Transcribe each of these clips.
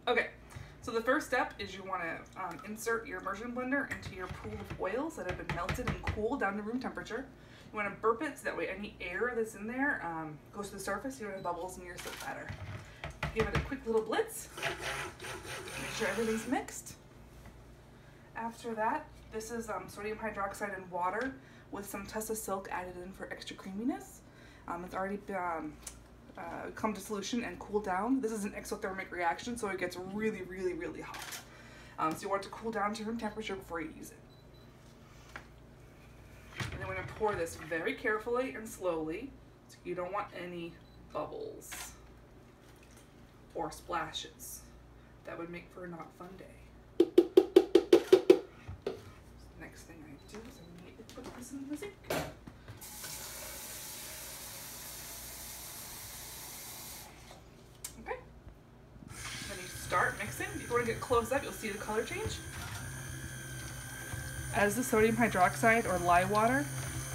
Okay, so the first step is you want to insert your immersion blender into your pool of oils that have been melted and cooled down to room temperature. You want to burp it so that way any air that's in there goes to the surface. You don't have bubbles in your soap batter. Give it a quick little blitz. Make sure everything's mixed. After that, this is sodium hydroxide and water with some Tessa silk added in for extra creaminess. It's already come to solution and cooled down. This is an exothermic reaction, so it gets really, really, really hot. So you want it to cool down to room temperature before you use it. And then we're going to pour this very carefully and slowly, so you don't want any bubbles or splashes. That would make for a not fun day. Next thing I do is I need to put this in the sink. Okay. Then you start mixing. If you want to get close up, you'll see the color change. As the sodium hydroxide or lye water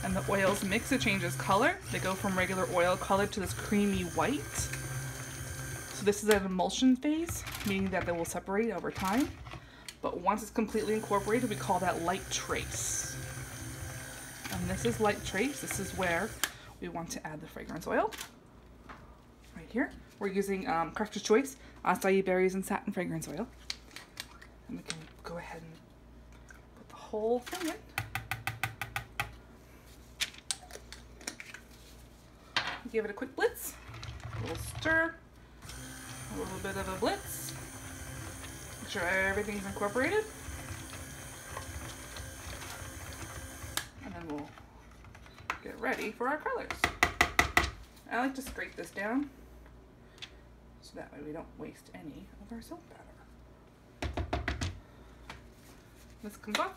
and the oils mix, it changes color. They go from regular oil color to this creamy white. So this is an emulsion phase, meaning that they will separate over time. But once it's completely incorporated, we call that light trace. And this is light trace. This is where we want to add the fragrance oil. Right here. We're using Crafter's Choice acai berries and satin fragrance oil. And we can go ahead and put the whole thing in. Give it a quick blitz, a little stir, a little bit of a blitz. Make sure everything's incorporated. And then we'll get ready for our colors. I like to scrape this down so that way we don't waste any of our soap batter. This comes off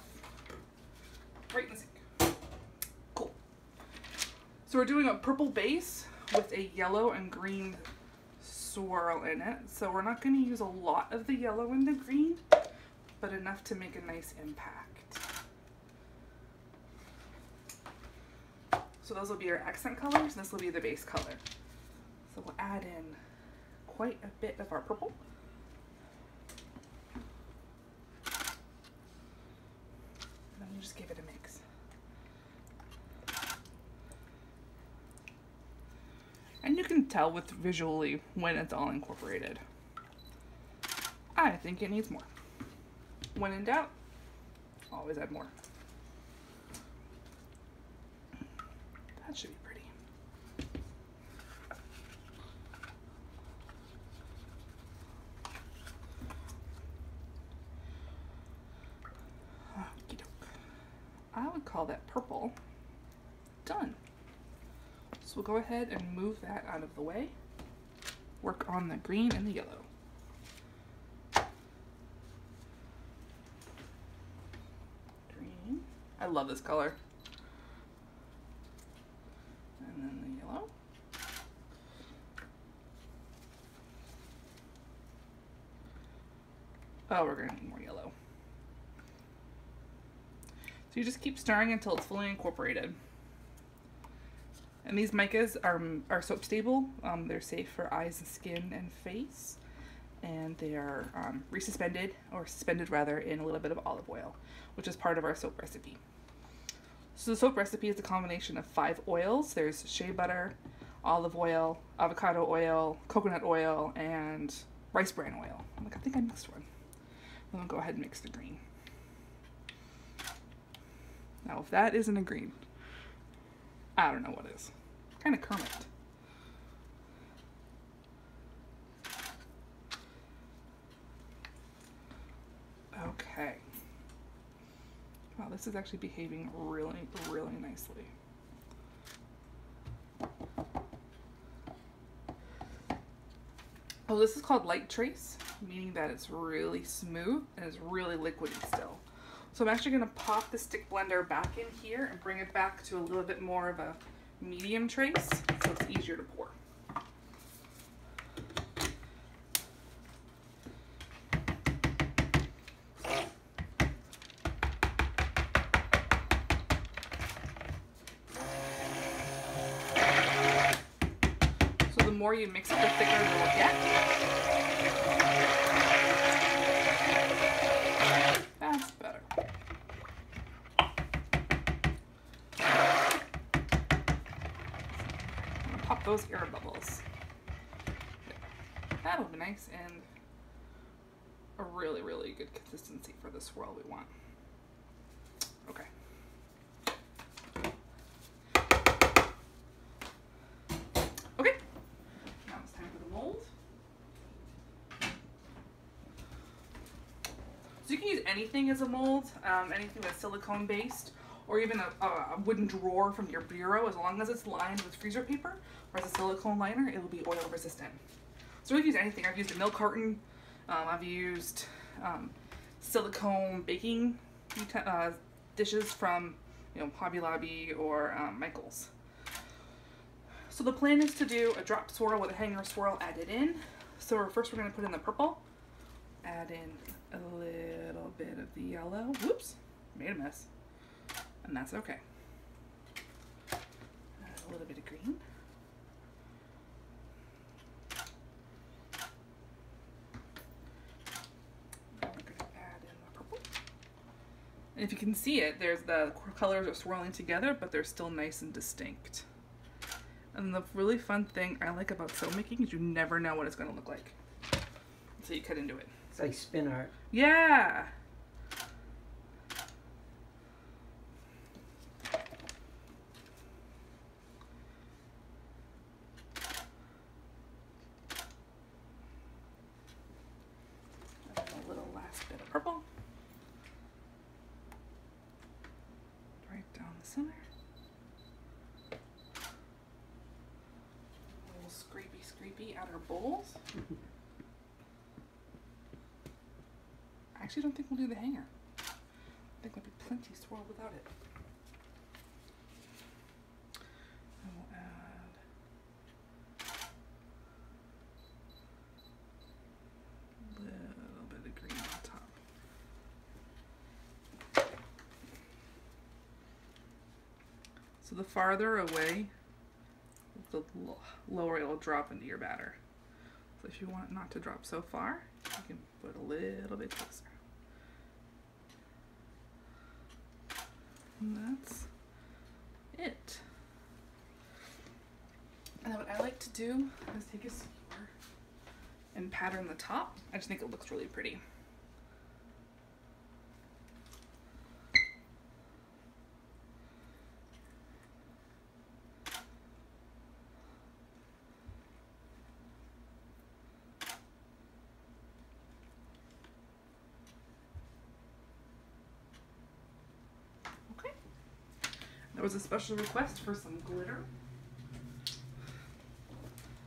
right in the sink. Cool. So we're doing a purple base with a yellow and green swirl in it. So we're not going to use a lot of the yellow and the green, but enough to make a nice impact. So those will be our accent colors, and this will be the base color. So we'll add in quite a bit of our purple. And then you just give it a mix. And you can tell with visually when it's all incorporated. I think it needs more. When in doubt, always add more. That should be pretty. Okey doke. I would call that purple done. So we'll go ahead and move that out of the way. Work on the green and the yellow. Green. I love this color. And then the yellow. Oh, we're gonna need more yellow. So you just keep stirring until it's fully incorporated. And these micas are soap stable. They're safe for eyes and skin and face. And they are resuspended, or suspended rather, in a little bit of olive oil, which is part of our soap recipe. So the soap recipe is a combination of 5 oils. There's shea butter, olive oil, avocado oil, coconut oil, and rice bran oil. I'm like, I think I mixed one. I'm gonna go ahead and mix the green. Now if that isn't a green, I don't know what is. Kind of Kermit. Okay. Wow, this is actually behaving really, really nicely. Oh, this is called light trace, meaning that it's really smooth and it's really liquidy still. So I'm actually going to pop the stick blender back in here and bring it back to a little bit more of a medium trace so it's easier to pour. So the more you mix it, the thicker it will get. those air bubbles. That'll be nice and a really, really good consistency for the swirl we want. Okay. Okay, now it's time for the mold. So you can use anything as a mold, anything that's silicone based, or even a wooden drawer from your bureau, as long as it's lined with freezer paper or as a silicone liner, it'll be oil resistant. So we can use anything. I've used a milk carton, I've used silicone baking dishes from, you know, Hobby Lobby or Michael's. So the plan is to do a drop swirl with a hanger swirl added in. So first we're going to put in the purple, add in a little bit of the yellow. Whoops, made a mess. And that's okay. Add a little bit of green. And we're going to add in the purple. And if you can see it, there's the colors are swirling together, but they're still nice and distinct. And the really fun thing I like about sew making is you never know what it's going to look like until you cut into it. It's like spin art. Yeah. And a little last bit of purple. Right down the center. A little scrapey outer bowls. I actually don't think we'll do the hanger. I think there'll be plenty swirl without it. And we'll add a little bit of green on top. So the farther away, the lower it'll drop into your batter. So if you want it not to drop so far, you can put a little bit closer. And that's it. And then what I like to do is take a skewer and pattern the top. I just think it looks really pretty. There was a special request for some glitter.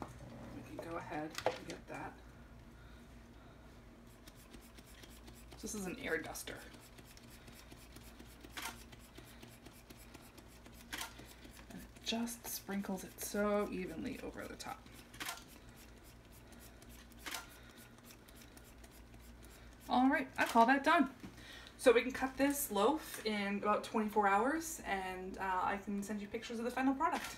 We can go ahead and get that. This is an air duster. And it just sprinkles it so evenly over the top. All right, I call that done. So we can cut this loaf in about 24 hours and I can send you pictures of the final product.